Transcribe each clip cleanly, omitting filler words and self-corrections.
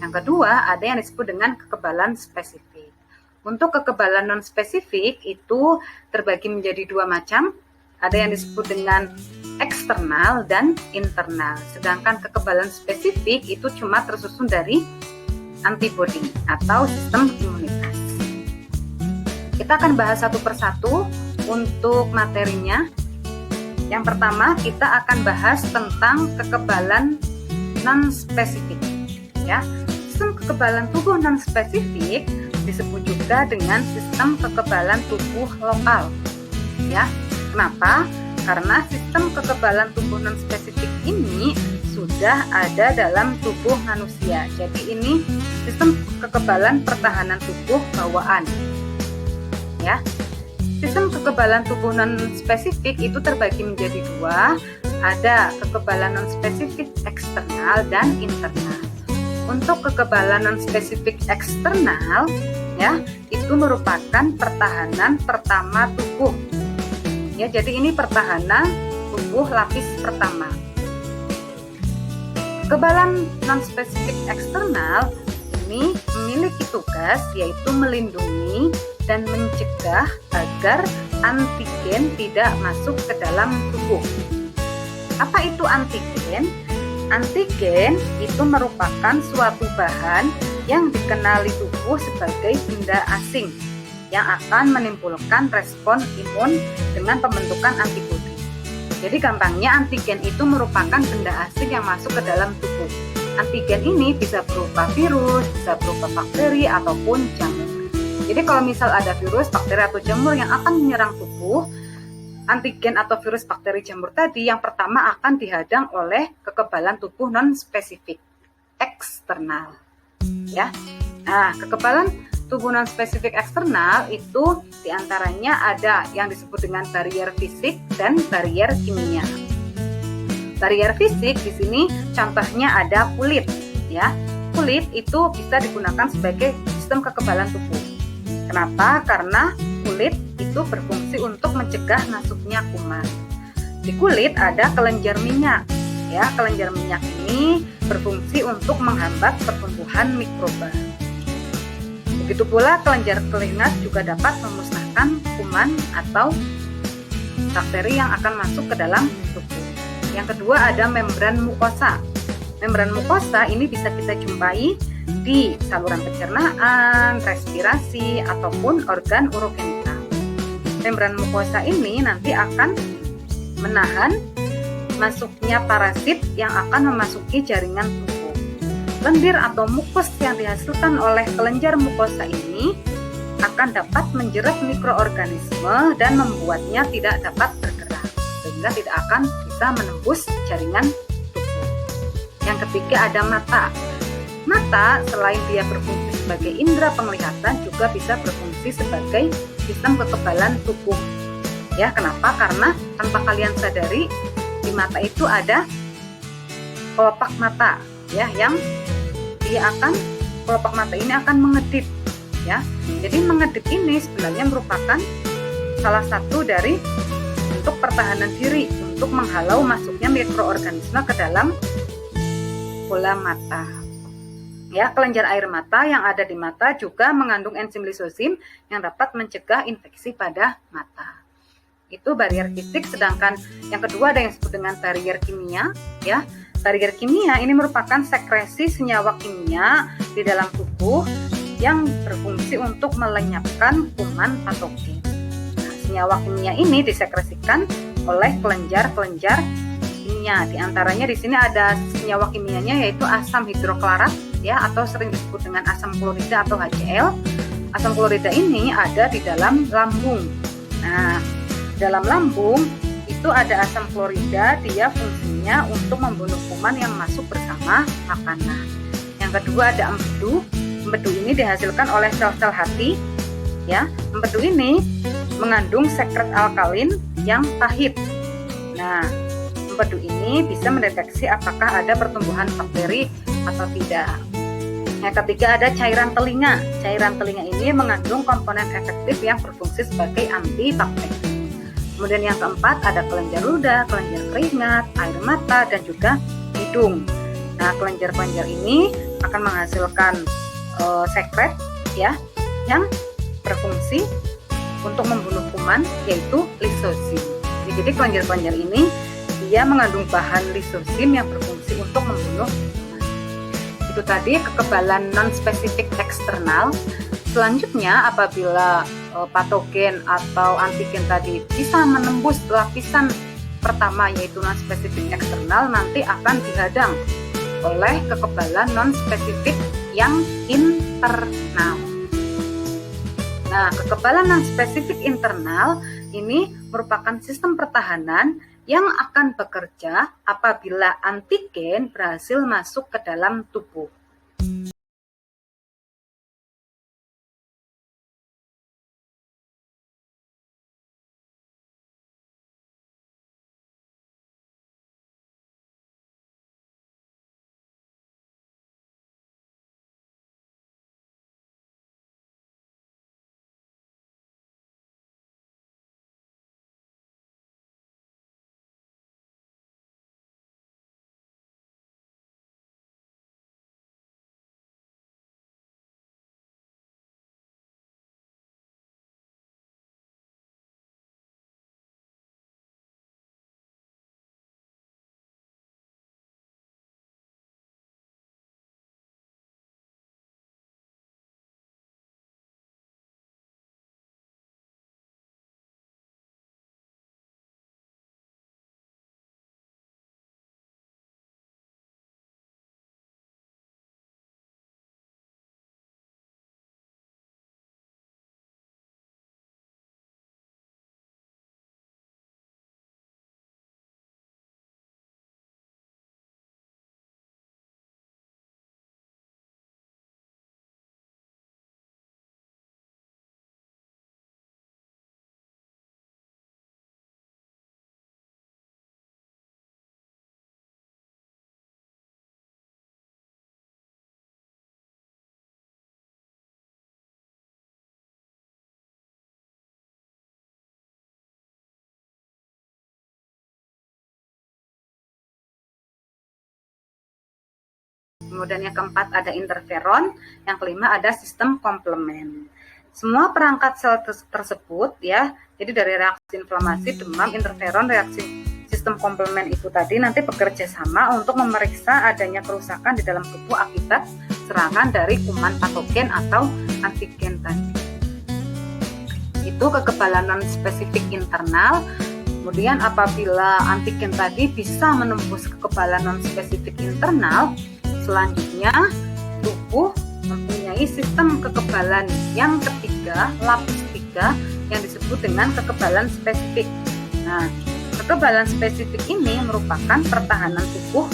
Yang kedua, ada yang disebut dengan kekebalan spesifik. Untuk kekebalan non-spesifik itu terbagi menjadi dua macam. Ada yang disebut dengan eksternal dan internal. Sedangkan kekebalan spesifik itu cuma tersusun dari antibodi atau sistem imunitas. Kita akan bahas satu persatu untuk materinya. Yang pertama, kita akan bahas tentang kekebalan non-spesifik. Ya, sistem kekebalan tubuh non-spesifik disebut juga dengan sistem kekebalan tubuh lokal. Ya, kenapa? Karena sistem kekebalan tubuh non-spesifik ini sudah ada dalam tubuh manusia. Jadi ini sistem kekebalan pertahanan tubuh bawaan. Ya, sistem kekebalan tubuh non-spesifik itu terbagi menjadi dua. Ada kekebalan non-spesifik eksternal dan internal. Untuk kekebalan non-spesifik eksternal, ya, itu merupakan pertahanan pertama tubuh. Ya, jadi ini pertahanan tubuh lapis pertama. Kekebalan non-spesifik eksternal ini memiliki tugas yaitu melindungi dan mencegah agar antigen tidak masuk ke dalam tubuh. Apa itu antigen? Antigen itu merupakan suatu bahan yang dikenali tubuh sebagai benda asing yang akan menimbulkan respon imun dengan pembentukan antibodi. Jadi gampangnya antigen itu merupakan benda asing yang masuk ke dalam tubuh. Antigen ini bisa berupa virus, bisa berupa bakteri ataupun jamur. Jadi kalau misal ada virus, bakteri atau jamur yang akan menyerang tubuh, antigen atau virus, bakteri, jamur tadi yang pertama akan dihadang oleh kekebalan tubuh non-spesifik eksternal. Ya. Nah, kekebalan tubuh non-spesifik eksternal itu diantaranya ada yang disebut dengan barier fisik dan barier kimia. Barier fisik di sini contohnya ada kulit, ya. Kulit itu bisa digunakan sebagai sistem kekebalan tubuh. Kenapa? Karena kulit itu berfungsi untuk mencegah masuknya kuman. Di kulit ada kelenjar minyak, ya. Kelenjar minyak ini berfungsi untuk menghambat pertumbuhan mikroba. Begitu pula kelenjar keringat juga dapat memusnahkan kuman atau bakteri yang akan masuk ke dalam tubuh. Yang kedua ada membran mukosa. Membran mukosa ini bisa kita jumpai di saluran pencernaan, respirasi, ataupun organ urogenital. Membran mukosa ini nanti akan menahan masuknya parasit yang akan memasuki jaringan tubuh. Lendir atau mukus yang dihasilkan oleh kelenjar mukosa ini akan dapat menjerat mikroorganisme dan membuatnya tidak dapat bergerak, sehingga tidak akan bisa menembus jaringan tubuh. Yang ketiga ada mata. Mata selain dia berfungsi sebagai indera penglihatan juga bisa berfungsi sebagai sistem kekebalan tubuh. Ya, kenapa? Karena tanpa kalian sadari di mata itu ada kelopak mata, ya, yang kelopak mata ini akan mengedip, ya. Jadi mengedip ini sebenarnya merupakan salah satu dari bentuk pertahanan diri untuk menghalau masuknya mikroorganisme ke dalam bola mata. Ya, kelenjar air mata yang ada di mata juga mengandung enzim lisozim yang dapat mencegah infeksi pada mata. Itu barier fisik. Sedangkan yang kedua ada yang disebut dengan barier kimia, ya. Barier kimia ini merupakan sekresi senyawa kimia di dalam tubuh yang berfungsi untuk melenyapkan kuman patogen. Nah, senyawa kimia ini disekresikan oleh kelenjar-kelenjar kimia. Di antaranya di sini ada senyawa kimianya yaitu asam hidroklarat, ya, atau sering disebut dengan asam klorida atau HCl. Asam klorida ini ada di dalam lambung. Nah, dalam lambung itu ada asam klorida, dia fungsinya untuk membunuh kuman yang masuk bersama makanan. Yang kedua ada empedu. Empedu ini dihasilkan oleh sel-sel hati, ya. Empedu ini mengandung sekret alkalin yang pahit. Nah, empedu ini bisa mendeteksi apakah ada pertumbuhan bakteri atau tidak. Yang ketiga ada cairan telinga. Cairan telinga ini mengandung komponen efektif yang berfungsi sebagai antibakteri. Kemudian yang keempat ada kelenjar ludah, kelenjar keringat, air mata, dan juga hidung. Nah, kelenjar-kelenjar ini akan menghasilkan sekret ya yang berfungsi untuk membunuh kuman, yaitu lisosim. Jadi kelenjar-kelenjar ini dia mengandung bahan lisosim yang berfungsi untuk membunuh kuman. Itu tadi kekebalan non-spesifik eksternal. Selanjutnya, apabila patogen atau antigen tadi bisa menembus lapisan pertama yaitu non-spesifik eksternal, nanti akan dihadang oleh kekebalan non-spesifik yang internal. Nah, kekebalan non-spesifik internal ini merupakan sistem pertahanan yang akan bekerja apabila antigen berhasil masuk ke dalam tubuh. Kemudian yang keempat ada interferon, yang kelima ada sistem komplement. Semua perangkat sel tersebut ya, jadi dari reaksi inflamasi, demam, interferon, reaksi sistem komplement itu tadi nanti bekerja sama untuk memeriksa adanya kerusakan di dalam tubuh akibat serangan dari kuman patogen atau antigen tadi. Itu kekebalan non-spesifik internal. Kemudian apabila antigen tadi bisa menembus kekebalan non-spesifik internal, selanjutnya tubuh mempunyai sistem kekebalan yang ketiga, lapis 3, yang disebut dengan kekebalan spesifik. Nah, kekebalan spesifik ini merupakan pertahanan tubuh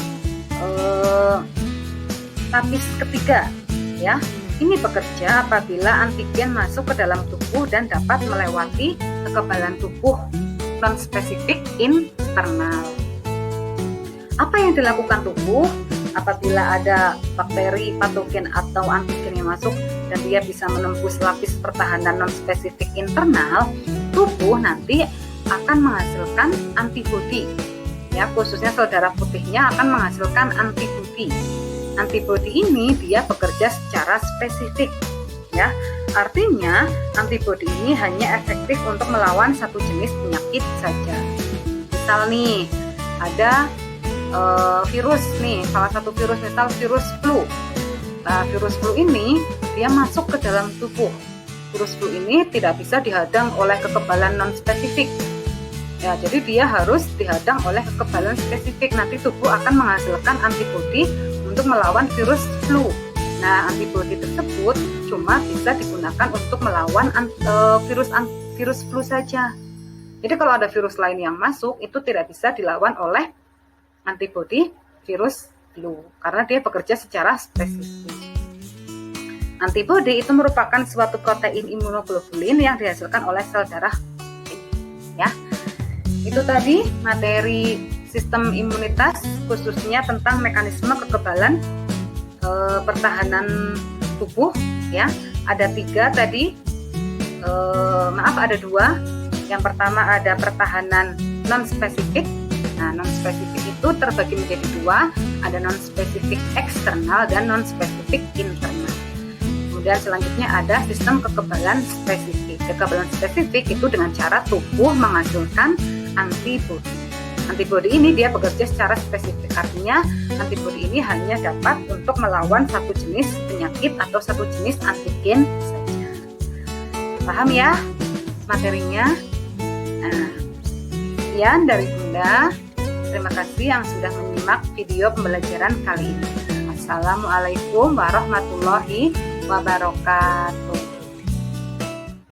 lapis ketiga ya. Ini bekerja apabila antigen masuk ke dalam tubuh dan dapat melewati kekebalan tubuh non-spesifik internal. Apa yang dilakukan tubuh apabila ada bakteri, patogen atau antigen yang masuk dan dia bisa menembus lapis pertahanan non-spesifik internal, tubuh nanti akan menghasilkan antibodi. Ya, khususnya sel darah putihnya akan menghasilkan antibodi. Antibodi ini dia bekerja secara spesifik. Ya, artinya antibodi ini hanya efektif untuk melawan satu jenis penyakit saja. Misal nih, ada virus nih, salah satu virus, misal virus flu. Nah, virus flu ini dia masuk ke dalam tubuh. Virus flu ini tidak bisa dihadang oleh kekebalan non-spesifik. Ya, jadi dia harus dihadang oleh kekebalan spesifik. Nanti tubuh akan menghasilkan antibodi untuk melawan virus flu. Nah, antibodi tersebut cuma bisa digunakan untuk melawan virus flu saja. Jadi kalau ada virus lain yang masuk, itu tidak bisa dilawan oleh antibodi virus flu karena dia bekerja secara spesifik. Antibodi itu merupakan suatu protein imunoglobulin yang dihasilkan oleh sel darah ya. Itu tadi materi sistem imunitas, khususnya tentang mekanisme kekebalan pertahanan tubuh ya. Ada 3 tadi, ada 2. Yang pertama ada pertahanan non-spesifik. Nah, non-spesifik itu terbagi menjadi dua, ada non-spesifik eksternal dan non-spesifik internal. Kemudian selanjutnya ada sistem kekebalan spesifik. Kekebalan spesifik itu dengan cara tubuh menghasilkan antibodi. Antibodi ini dia bekerja secara spesifik, artinya antibodi ini hanya dapat untuk melawan satu jenis penyakit atau satu jenis antigen saja. Paham ya materinya? Nah, sekian dari Bunda. Terima kasih yang sudah menyimak video pembelajaran kali ini. Assalamualaikum warahmatullahi wabarakatuh.